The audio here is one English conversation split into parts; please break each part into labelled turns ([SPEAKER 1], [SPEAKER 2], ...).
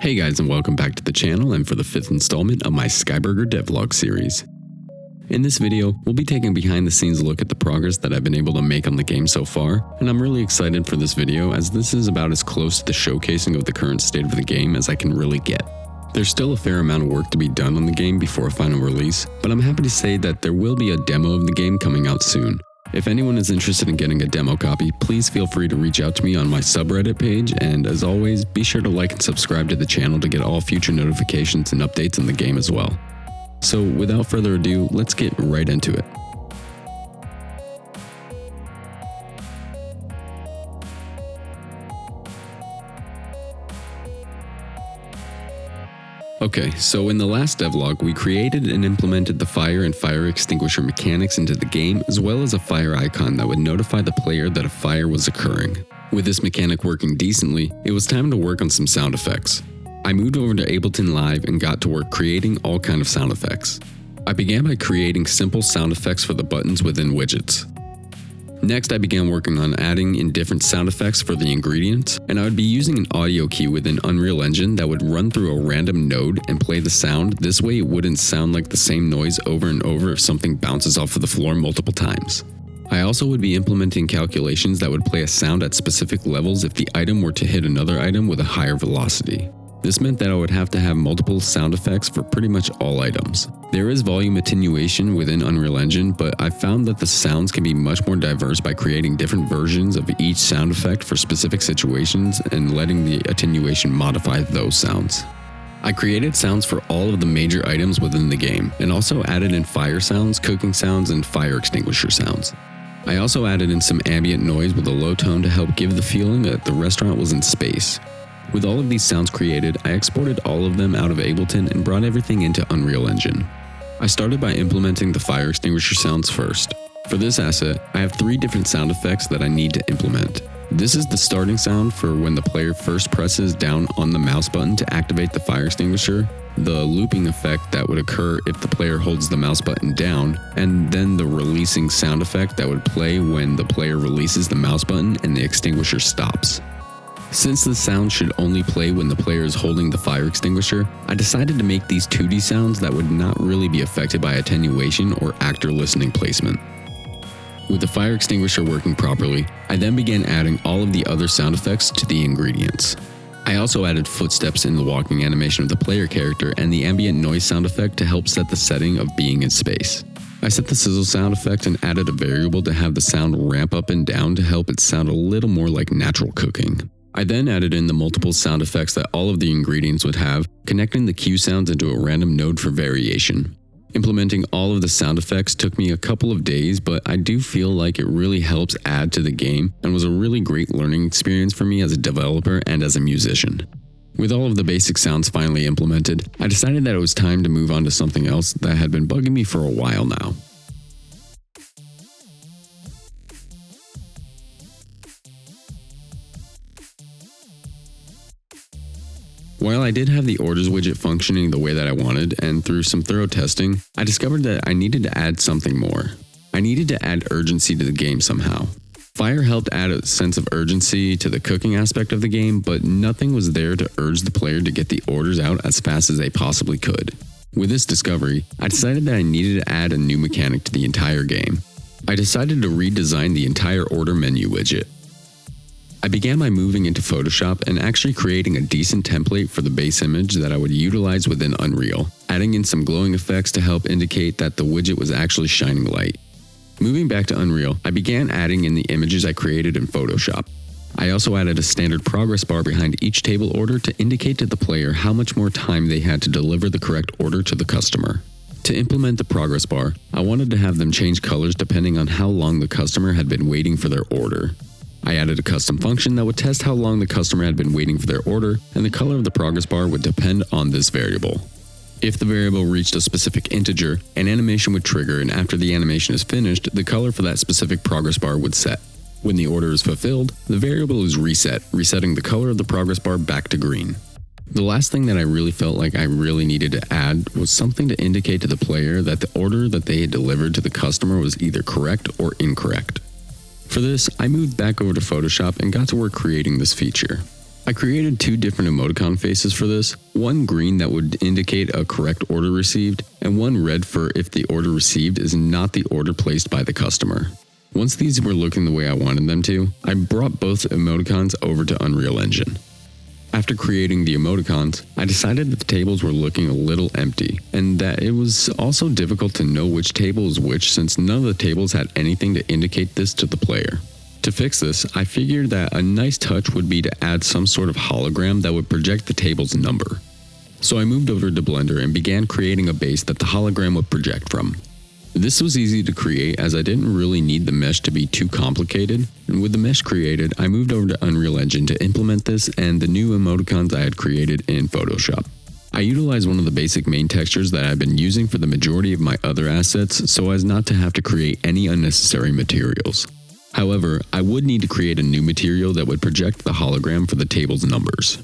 [SPEAKER 1] Hey guys, and welcome back to the channel and for the 5th installment of my SkyBurger Devlog series. In this video, we'll be taking a behind the scenes look at the progress that I've been able to make on the game so far, and I'm really excited for this video as this is about as close to the showcasing of the current state of the game as I can really get. There's still a fair amount of work to be done on the game before a final release, but I'm happy to say that there will be a demo of the game coming out soon. If anyone is interested in getting a demo copy, please feel free to reach out to me on my subreddit page, and as always, be sure to like and subscribe to the channel to get all future notifications and updates on the game as well. So without further ado, let's get right into it. Okay, so in the last devlog, we created and implemented the fire and fire extinguisher mechanics into the game, as well as a fire icon that would notify the player that a fire was occurring. With this mechanic working decently, it was time to work on some sound effects. I moved over to Ableton Live and got to work creating all kinds of sound effects. I began by creating simple sound effects for the buttons within widgets. Next, I began working on adding in different sound effects for the ingredients, and I would be using an audio key within Unreal Engine that would run through a random node and play the sound. This way it wouldn't sound like the same noise over and over if something bounces off of the floor multiple times. I also would be implementing calculations that would play a sound at specific levels if the item were to hit another item with a higher velocity. This meant that I would have to have multiple sound effects for pretty much all items. There is volume attenuation within Unreal Engine, but I found that the sounds can be much more diverse by creating different versions of each sound effect for specific situations and letting the attenuation modify those sounds. I created sounds for all of the major items within the game, and also added in fire sounds, cooking sounds, and fire extinguisher sounds. I also added in some ambient noise with a low tone to help give the feeling that the restaurant was in space. With all of these sounds created, I exported all of them out of Ableton and brought everything into Unreal Engine. I started by implementing the fire extinguisher sounds first. For this asset, I have 3 different sound effects that I need to implement. This is the starting sound for when the player first presses down on the mouse button to activate the fire extinguisher, the looping effect that would occur if the player holds the mouse button down, and then the releasing sound effect that would play when the player releases the mouse button and the extinguisher stops. Since the sound should only play when the player is holding the fire extinguisher, I decided to make these 2D sounds that would not really be affected by attenuation or actor listening placement. With the fire extinguisher working properly, I then began adding all of the other sound effects to the ingredients. I also added footsteps in the walking animation of the player character and the ambient noise sound effect to help set the setting of being in space. I set the sizzle sound effect and added a variable to have the sound ramp up and down to help it sound a little more like natural cooking. I then added in the multiple sound effects that all of the ingredients would have, connecting the cue sounds into a random node for variation. Implementing all of the sound effects took me a couple of days, but I do feel like it really helps add to the game and was a really great learning experience for me as a developer and as a musician. With all of the basic sounds finally implemented, I decided that it was time to move on to something else that had been bugging me for a while now. While I did have the orders widget functioning the way that I wanted, and through some thorough testing, I discovered that I needed to add something more. I needed to add urgency to the game somehow. Fire helped add a sense of urgency to the cooking aspect of the game, but nothing was there to urge the player to get the orders out as fast as they possibly could. With this discovery, I decided that I needed to add a new mechanic to the entire game. I decided to redesign the entire order menu widget. I began by moving into Photoshop and actually creating a decent template for the base image that I would utilize within Unreal, adding in some glowing effects to help indicate that the widget was actually shining light. Moving back to Unreal, I began adding in the images I created in Photoshop. I also added a standard progress bar behind each table order to indicate to the player how much more time they had to deliver the correct order to the customer. To implement the progress bar, I wanted to have them change colors depending on how long the customer had been waiting for their order. I added a custom function that would test how long the customer had been waiting for their order, and the color of the progress bar would depend on this variable. If the variable reached a specific integer, an animation would trigger, and after the animation is finished, the color for that specific progress bar would set. When the order is fulfilled, the variable is reset, resetting the color of the progress bar back to green. The last thing that I really felt like I really needed to add was something to indicate to the player that the order that they had delivered to the customer was either correct or incorrect. For this, I moved back over to Photoshop and got to work creating this feature. I created 2 different emoticon faces for this, one green that would indicate a correct order received, and one red for if the order received is not the order placed by the customer. Once these were looking the way I wanted them to, I brought both emoticons over to Unreal Engine. After creating the emoticons, I decided that the tables were looking a little empty, and that it was also difficult to know which table is which since none of the tables had anything to indicate this to the player. To fix this, I figured that a nice touch would be to add some sort of hologram that would project the table's number. So I moved over to Blender and began creating a base that the hologram would project from. This was easy to create as I didn't really need the mesh to be too complicated, and with the mesh created, I moved over to Unreal Engine to implement this and the new emoticons I had created in Photoshop. I utilized one of the basic main textures that I've been using for the majority of my other assets so as not to have to create any unnecessary materials. However, I would need to create a new material that would project the hologram for the table's numbers.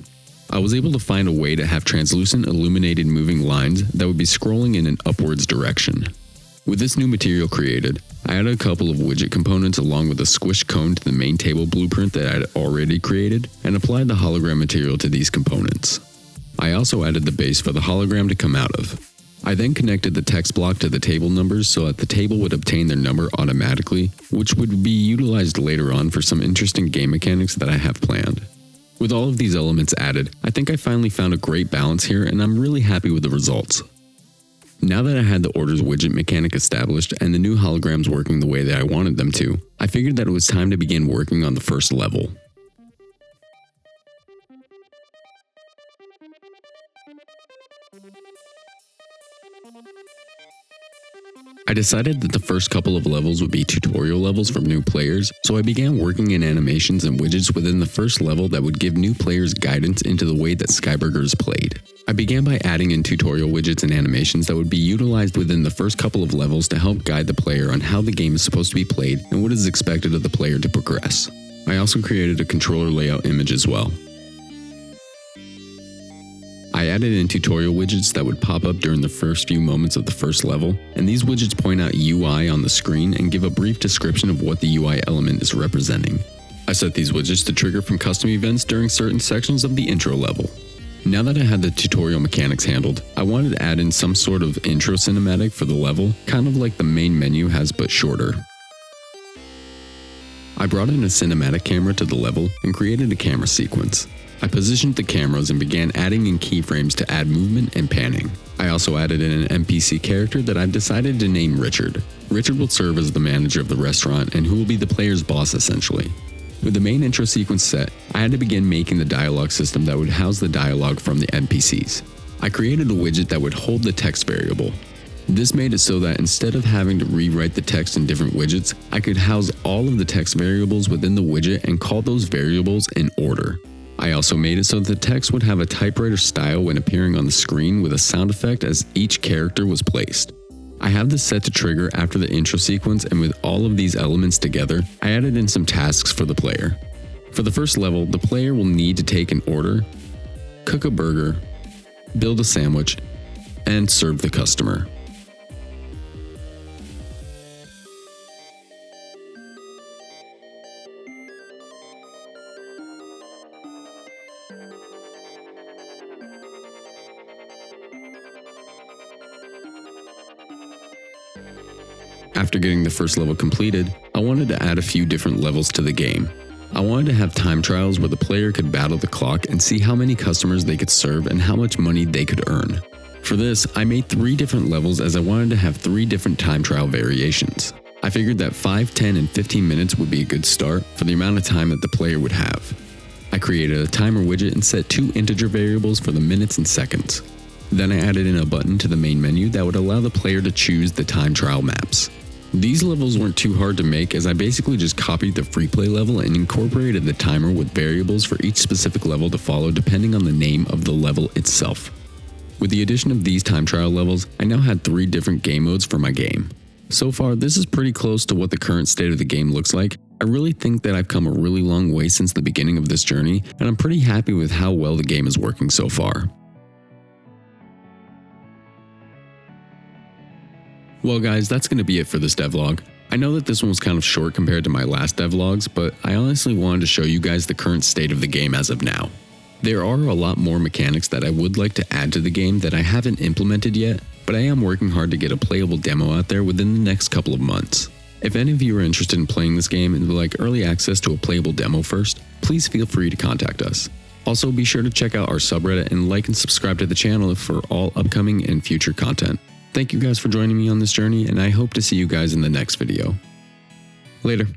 [SPEAKER 1] I was able to find a way to have translucent illuminated moving lines that would be scrolling in an upwards direction. With this new material created, I added a couple of widget components along with a squish cone to the main table blueprint that I had already created and applied the hologram material to these components. I also added the base for the hologram to come out of. I then connected the text block to the table numbers so that the table would obtain their number automatically, which would be utilized later on for some interesting game mechanics that I have planned. With all of these elements added, I think I finally found a great balance here and I'm really happy with the results. Now that I had the orders widget mechanic established and the new holograms working the way that I wanted them to, I figured that it was time to begin working on the first level. I decided that the first couple of levels would be tutorial levels for new players, so I began working in animations and widgets within the first level that would give new players guidance into the way that SkyBurger is played. I began by adding in tutorial widgets and animations that would be utilized within the first couple of levels to help guide the player on how the game is supposed to be played and what is expected of the player to progress. I also created a controller layout image as well. I added in tutorial widgets that would pop up during the first few moments of the first level, and these widgets point out UI on the screen and give a brief description of what the UI element is representing. I set these widgets to trigger from custom events during certain sections of the intro level. Now that I had the tutorial mechanics handled, I wanted to add in some sort of intro cinematic for the level, kind of like the main menu has but shorter. I brought in a cinematic camera to the level and created a camera sequence. I positioned the cameras and began adding in keyframes to add movement and panning. I also added in an NPC character that I've decided to name Richard. Richard will serve as the manager of the restaurant and who will be the player's boss essentially. With the main intro sequence set, I had to begin making the dialogue system that would house the dialogue from the NPCs. I created a widget that would hold the text variable. This made it so that instead of having to rewrite the text in different widgets, I could house all of the text variables within the widget and call those variables in order. I also made it so that the text would have a typewriter style when appearing on the screen with a sound effect as each character was placed. I have this set to trigger after the intro sequence, and with all of these elements together, I added in some tasks for the player. For the first level, the player will need to take an order, cook a burger, build a sandwich, and serve the customer. After getting the first level completed, I wanted to add a few different levels to the game. I wanted to have time trials where the player could battle the clock and see how many customers they could serve and how much money they could earn. For this, I made 3 different levels as I wanted to have 3 different time trial variations. I figured that 5, 10, and 15 minutes would be a good start for the amount of time that the player would have. I created a timer widget and set 2 integer variables for the minutes and seconds. Then I added in a button to the main menu that would allow the player to choose the time trial maps. These levels weren't too hard to make as I basically just copied the free play level and incorporated the timer with variables for each specific level to follow depending on the name of the level itself. With the addition of these time trial levels, I now had 3 different game modes for my game. So far, this is pretty close to what the current state of the game looks like. I really think that I've come a really long way since the beginning of this journey, and I'm pretty happy with how well the game is working so far. Well guys, that's going to be it for this devlog. I know that this one was kind of short compared to my last devlogs, but I honestly wanted to show you guys the current state of the game as of now. There are a lot more mechanics that I would like to add to the game that I haven't implemented yet, but I am working hard to get a playable demo out there within the next couple of months. If any of you are interested in playing this game and would like early access to a playable demo first, please feel free to contact us. Also, be sure to check out our subreddit and like and subscribe to the channel for all upcoming and future content. Thank you guys for joining me on this journey, and I hope to see you guys in the next video. Later.